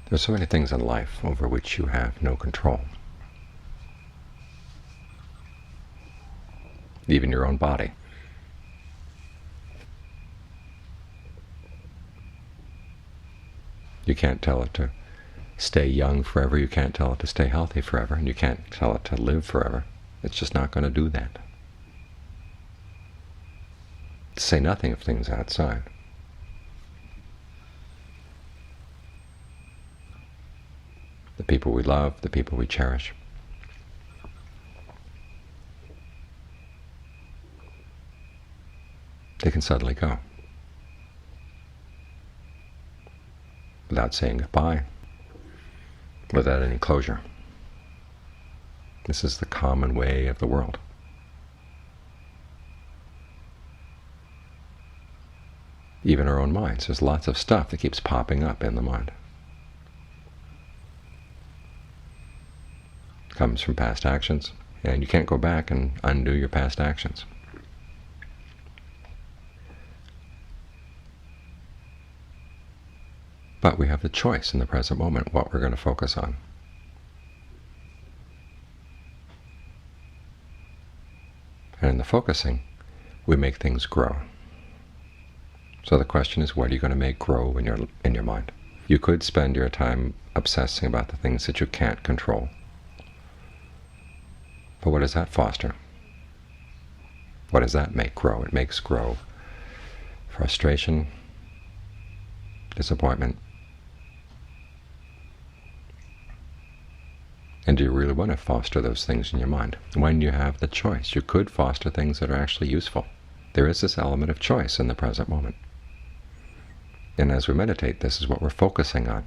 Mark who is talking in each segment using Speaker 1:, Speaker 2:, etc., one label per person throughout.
Speaker 1: There's so many things in life over which you have no control. Even your own body. You can't tell it to stay young forever, you can't tell it to stay healthy forever, and you can't tell it to live forever. It's just not going to do that. To say nothing of things outside. The people we love, the people we cherish. They can suddenly go without saying goodbye, without any closure. This is the common way of the world. Even our own minds, there's lots of stuff that keeps popping up in the mind. It comes from past actions, and you can't go back and undo your past actions. But we have the choice in the present moment what we're going to focus on. And in the focusing, we make things grow. So the question is, what are you going to make grow in your mind? You could spend your time obsessing about the things that you can't control. But what does that foster? What does that make grow? It makes grow frustration, disappointment. And do you really want to foster those things in your mind? When you have the choice, you could foster things that are actually useful. There is this element of choice in the present moment. And as we meditate, this is what we're focusing on.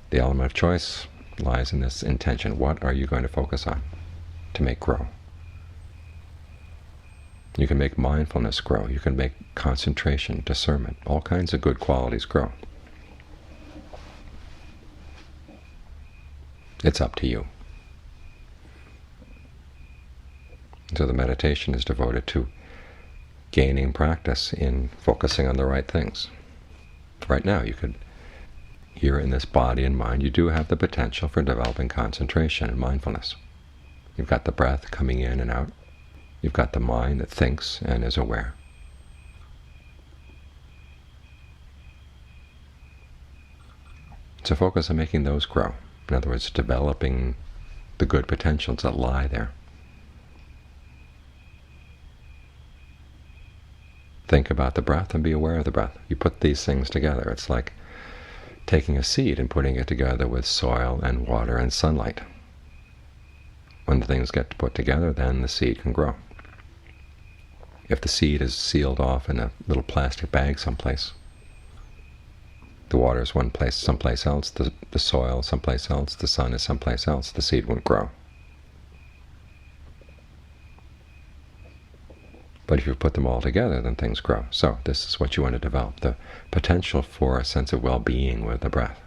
Speaker 1: The element of choice lies in this intention. What are you going to focus on to make grow? You can make mindfulness grow. You can make concentration, discernment, all kinds of good qualities grow. It's up to you. So the meditation is devoted to gaining practice in focusing on the right things. Right now, here in this body and mind, you do have the potential for developing concentration and mindfulness. You've got the breath coming in and out. You've got the mind that thinks and is aware. So focus on making those grow. In other words, developing the good potentials that lie there. Think about the breath and be aware of the breath. You put these things together. It's like taking a seed and putting it together with soil and water and sunlight. When the things get put together, then the seed can grow. If the seed is sealed off in a little plastic bag someplace, the water is one place, someplace else, the soil someplace else, the sun is someplace else, the seed won't grow. But if you put them all together, then things grow. So this is what you want to develop, the potential for a sense of well-being with the breath.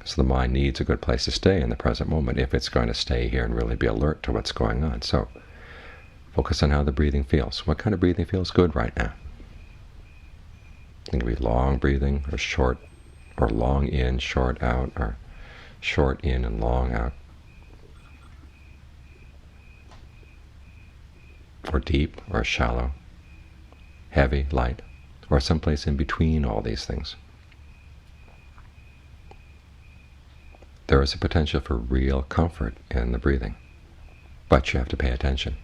Speaker 1: So the mind needs a good place to stay in the present moment if it's going to stay here and really be alert to what's going on. So focus on how the breathing feels. What kind of breathing feels good right now? It can be long breathing, or short, or long in, short out, or short in and long out. Or deep, or shallow, heavy, light, or someplace in between all these things. There is a potential for real comfort in the breathing, but you have to pay attention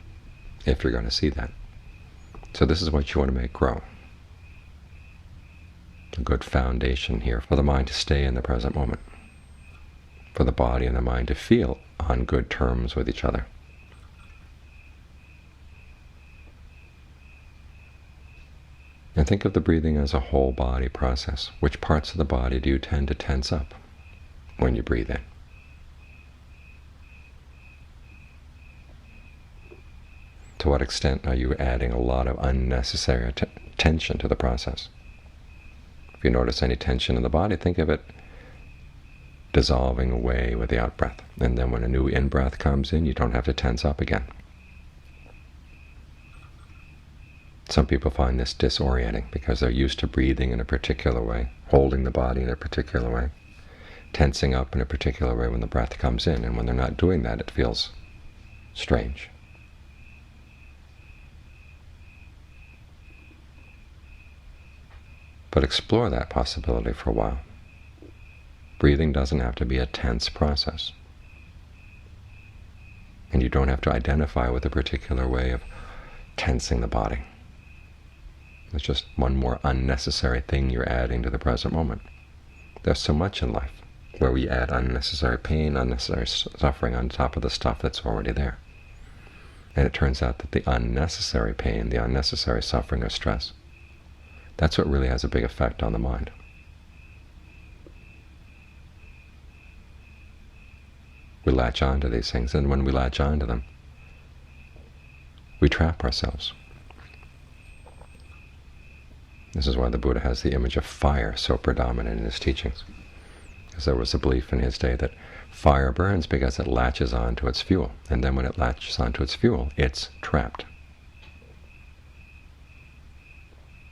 Speaker 1: if you're going to see that. So this is what you want to make grow. A good foundation here for the mind to stay in the present moment, for the body and the mind to feel on good terms with each other. And think of the breathing as a whole body process. Which parts of the body do you tend to tense up when you breathe in? To what extent are you adding a lot of unnecessary tension to the process? If you notice any tension in the body, think of it dissolving away with the out-breath. And then when a new in-breath comes in, you don't have to tense up again. Some people find this disorienting because they're used to breathing in a particular way, holding the body in a particular way, tensing up in a particular way when the breath comes in, and when they're not doing that, it feels strange. But explore that possibility for a while. Breathing doesn't have to be a tense process. And you don't have to identify with a particular way of tensing the body. It's just one more unnecessary thing you're adding to the present moment. There's so much in life where we add unnecessary pain, unnecessary suffering on top of the stuff that's already there. And it turns out that the unnecessary pain, the unnecessary suffering or stress, that's what really has a big effect on the mind. We latch onto these things, and when we latch onto them, we trap ourselves. This is why the Buddha has the image of fire so predominant in his teachings, because there was a belief in his day that fire burns because it latches onto its fuel, and then when it latches onto its fuel, it's trapped.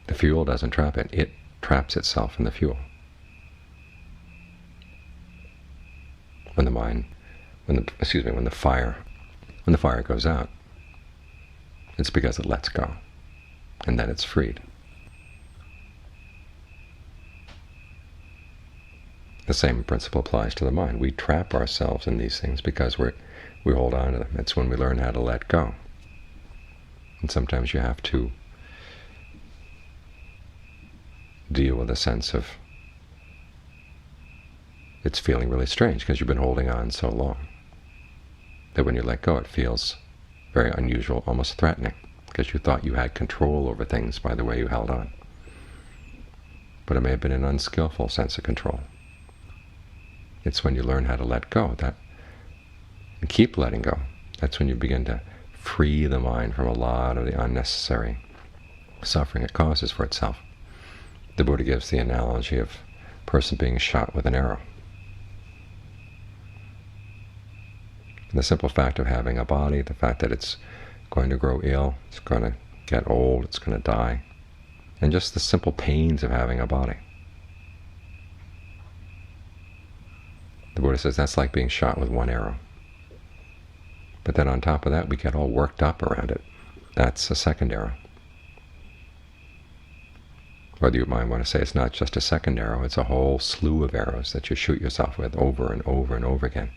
Speaker 1: The fuel doesn't trap it; it traps itself in the fuel. When the fire goes out, it's because it lets go, and then it's freed. The same principle applies to the mind. We trap ourselves in these things because we hold on to them. It's when we learn how to let go. And sometimes you have to deal with a sense of it's feeling really strange because you've been holding on so long that when you let go it feels very unusual, almost threatening, because you thought you had control over things by the way you held on. But it may have been an unskillful sense of control. It's when you learn how to let go and keep letting go, that's when you begin to free the mind from a lot of the unnecessary suffering it causes for itself. The Buddha gives the analogy of a person being shot with an arrow. The simple fact of having a body, the fact that it's going to grow ill, it's going to get old, it's going to die, and just the simple pains of having a body. The Buddha says that's like being shot with one arrow. But then on top of that, we get all worked up around it. That's a second arrow. Whether you might want to say it's not just a second arrow, it's a whole slew of arrows that you shoot yourself with over and over and over again.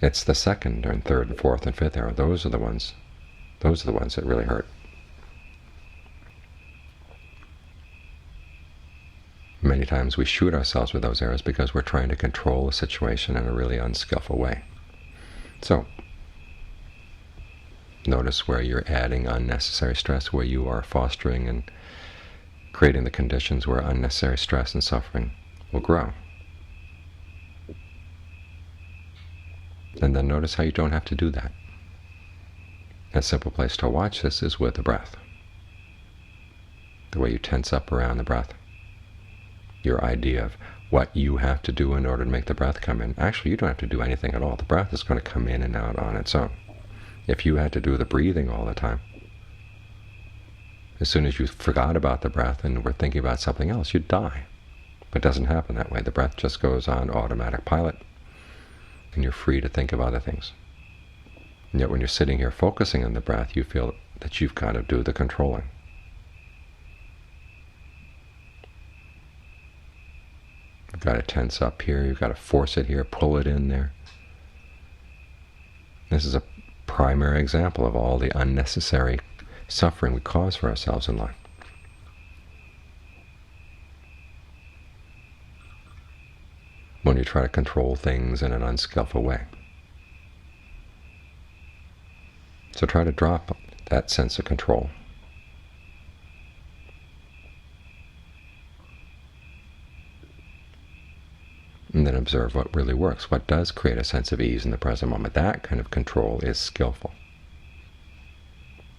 Speaker 1: It's the second and third and fourth and fifth arrow. Those are the ones that really hurt. Many times we shoot ourselves with those arrows because we're trying to control a situation in a really unskillful way. So, notice where you're adding unnecessary stress, where you are fostering and creating the conditions where unnecessary stress and suffering will grow. And then notice how you don't have to do that. A simple place to watch this is with the breath. The way you tense up around the breath. Your idea of what you have to do in order to make the breath come in. Actually, you don't have to do anything at all. The breath is going to come in and out on its own. If you had to do the breathing all the time, as soon as you forgot about the breath and were thinking about something else, you'd die. But it doesn't happen that way. The breath just goes on automatic pilot, and you're free to think of other things. And yet when you're sitting here focusing on the breath, you feel that you've got to do the controlling. You've got to tense up here, you've got to force it here, pull it in there. This is a primary example of all the unnecessary suffering we cause for ourselves in life. When you try to control things in an unskillful way. So try to drop that sense of control. And then observe what really works, what does create a sense of ease in the present moment. That kind of control is skillful.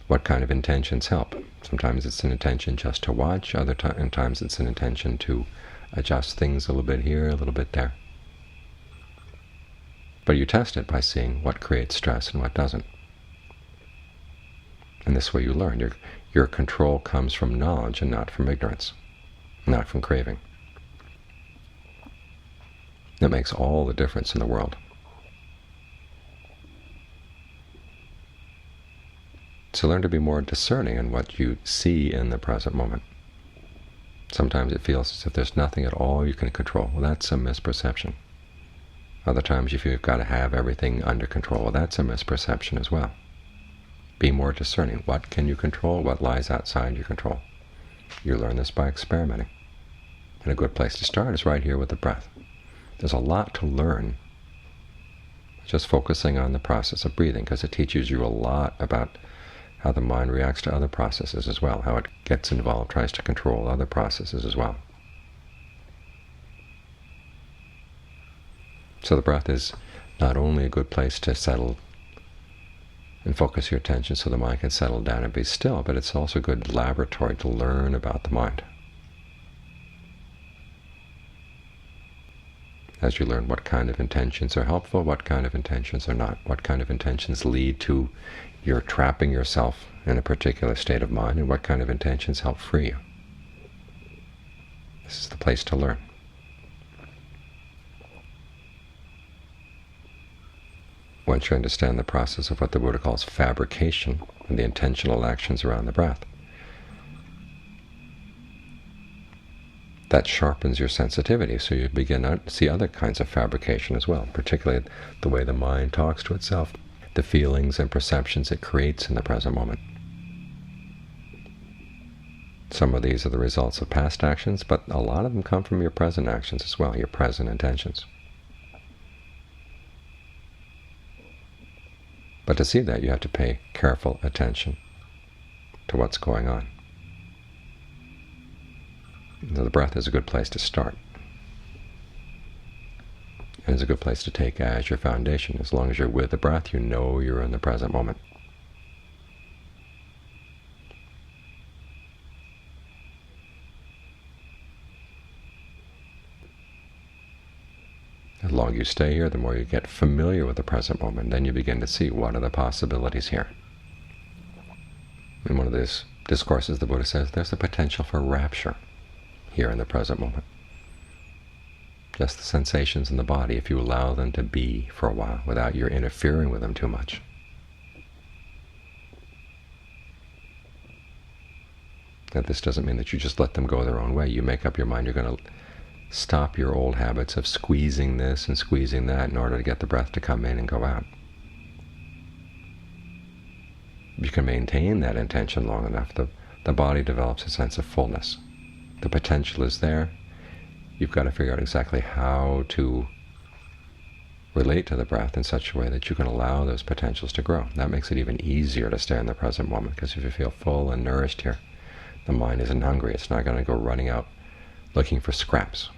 Speaker 1: What kind of intentions help? Sometimes it's an intention just to watch, other times it's an intention to adjust things a little bit here, a little bit there. But you test it by seeing what creates stress and what doesn't. this way you learn. Your control comes from knowledge and not from ignorance, not from craving. That makes all the difference in the world. So learn to be more discerning in what you see in the present moment. Sometimes it feels as if there's nothing at all you can control. Well, that's a misperception. Other times you feel you've got to have everything under control. Well, that's a misperception as well. Be more discerning. What can you control? What lies outside your control? You learn this by experimenting. And a good place to start is right here with the breath. There's a lot to learn just focusing on the process of breathing, because it teaches you a lot about how the mind reacts to other processes as well, how it gets involved, tries to control other processes as well. So the breath is not only a good place to settle and focus your attention so the mind can settle down and be still, but it's also a good laboratory to learn about the mind. As you learn what kind of intentions are helpful, what kind of intentions are not, what kind of intentions lead to your trapping yourself in a particular state of mind, and what kind of intentions help free you. This is the place to learn. Once you understand the process of what the Buddha calls fabrication and the intentional actions around the breath, that sharpens your sensitivity, so you begin to see other kinds of fabrication as well, particularly the way the mind talks to itself, the feelings and perceptions it creates in the present moment. Some of these are the results of past actions, but a lot of them come from your present actions as well, your present intentions. But to see that, you have to pay careful attention to what's going on. The breath is a good place to start. And it's a good place to take as your foundation. As long as you're with the breath, you know you're in the present moment. The longer you stay here, the more you get familiar with the present moment. Then you begin to see what are the possibilities here. In one of these discourses, the Buddha says there's the potential for rapture here in the present moment. Just the sensations in the body, if you allow them to be for a while without your interfering with them too much. Now, this doesn't mean that you just let them go their own way. You make up your mind you're going to stop your old habits of squeezing this and squeezing that in order to get the breath to come in and go out. If you can maintain that intention long enough, the body develops a sense of fullness. The potential is there. You've got to figure out exactly how to relate to the breath in such a way that you can allow those potentials to grow. That makes it even easier to stay in the present moment, because if you feel full and nourished here, the mind isn't hungry. It's not going to go running out looking for scraps,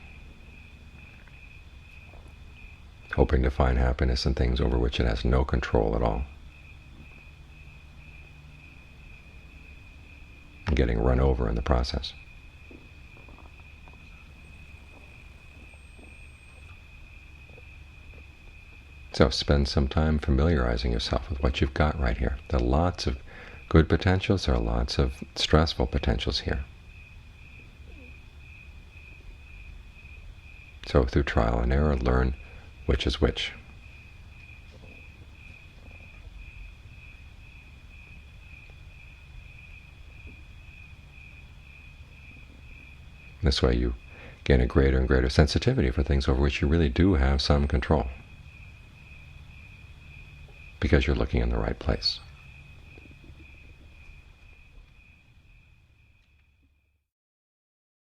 Speaker 1: hoping to find happiness in things over which it has no control at all, and getting run over in the process. So spend some time familiarizing yourself with what you've got right here. There are lots of good potentials, there are lots of stressful potentials here. So through trial and error, learn which is which. This way you gain a greater and greater sensitivity for things over which you really do have some control, because you're looking in the right place.